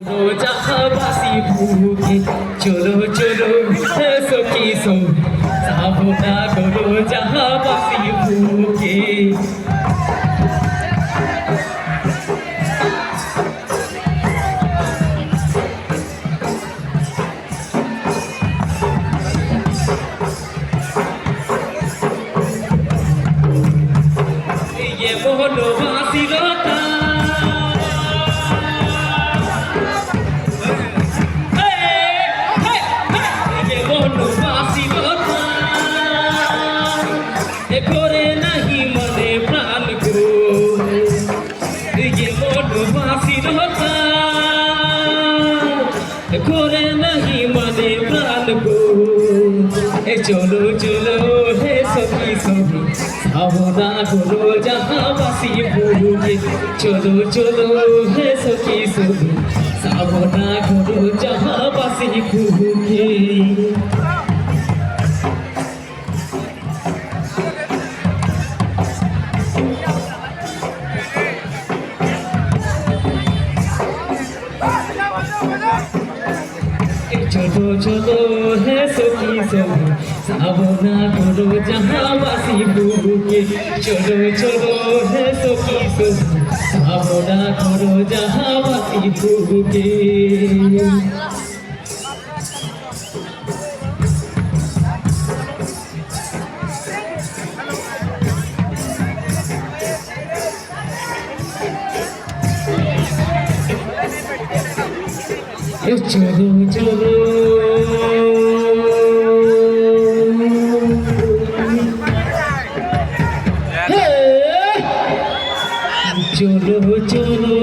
जहाबासी भूखे चलो चलो सखी सो साबना करो जहाबासी भूखे ये मोहनवासी लता করে নাহি মনে প্রাণ গো ये মনবাসী লতা করে নাহি মনে প্রাণ গো চলো চলো হে সখী সখী সাবনা করো জাহাবাসী ভুগে চলো চলো হে সখী সখী সাবনা করো জাহাবাসী ভুগে चलो चलो है सखी सखी साबना करो जहाबासी भूगे चलो चलो है सखी सखी साबना करो जहाबासी भूगे चलो चलो